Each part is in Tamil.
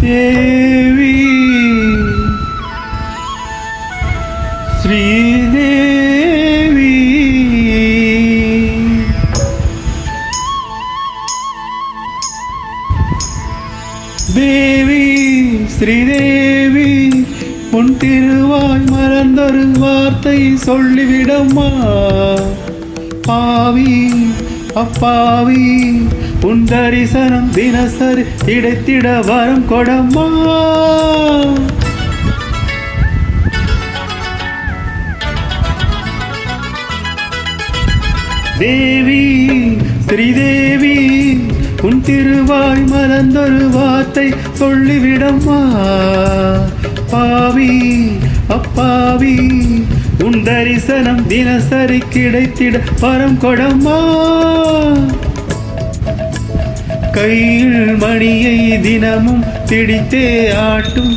தேவி ஸ்ரீதேவி தேவி ஸ்ரீதேவி உன் திருவாய் மறந்தொரு வார்த்தை சொல்லிவிடம்மா. பாவி அப்பாவி உன் தரிசனம் தினசரி கிடைத்திட வரம் கொடம்மா. தேவி ஸ்ரீதேவி உன் திருவாய் மறந்தொரு வார்த்தை சொல்லிவிடம்மா. பாவி அப்பாவி உன் தரிசனம் தினசரி கிடைத்திட வரம் கொடம்மா. கையில் மணியை தினமும் பிடித்தே ஆட்டும்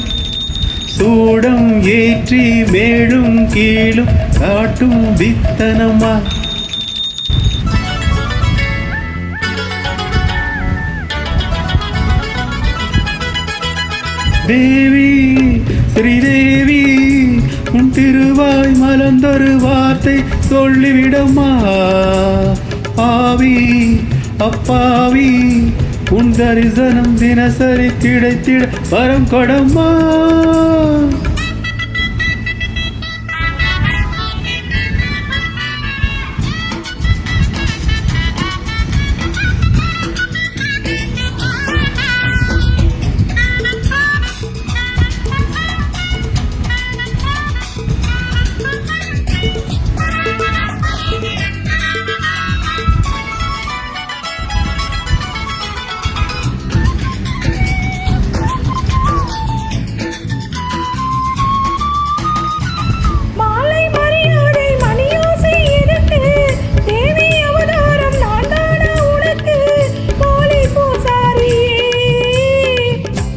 சூடம் ஏற்றி மேலும் கீழும் காட்டும் வித்தனம்மா. தேவி ஸ்ரீதேவி உன் திருவாய் மலர்ந்தொரு வார்த்தை சொல்லிவிடம்மா. பாவி அப்பாவி உன் தரிசனம் தினசரி கிடைத்திட வரம் கொடம்மா.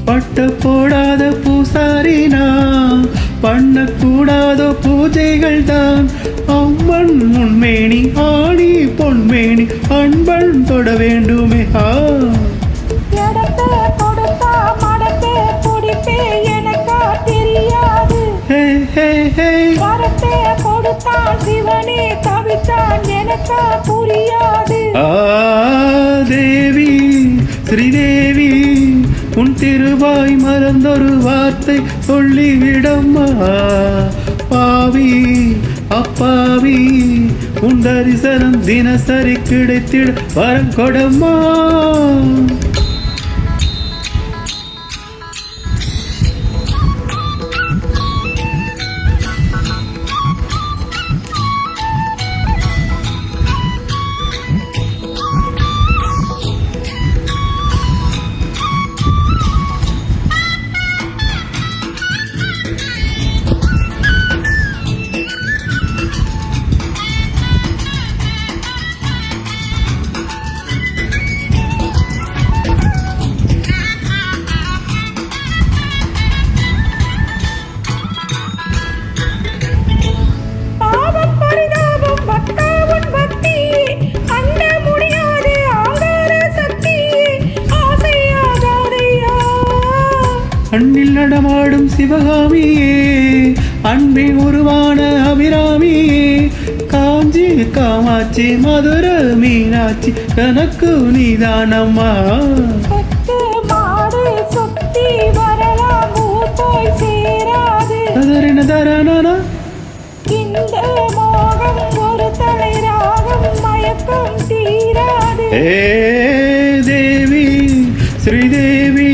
பட்ட போடாத பூசாரி நான் பண்ணக்கூடாத பூஜைகள் தான். அம்மன் முன்மேனி ஆணி பொன்மேனி அன்பன் தொட வேண்டுமே. தேவி ஸ்ரீதேவி உன் திருவாய் மறந்தொரு வார்த்தை சொல்லிவிடம்மா. பாவி அப்பாவி உன் தரிசனம் தினசரி கிடைத்திட வரம் கொடம்மா. அண்ணில் நடமாடும் சிவகாமியே அன்பின் உருவான அபிராமியே காஞ்சி காமாட்சி மதுர மீனாட்சி கணக்கு நீதானம்மா. தரணனா தேவி ஸ்ரீதேவி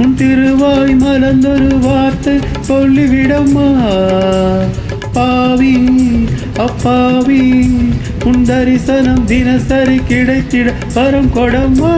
உன் திருவாய் மலர்ந்தொரு வார்த்தை சொல்லிவிடம்மா. பாவி அப்பாவி உன் தரிசனம் தினசரி கிடைத்திட வரம் கொடம்மா.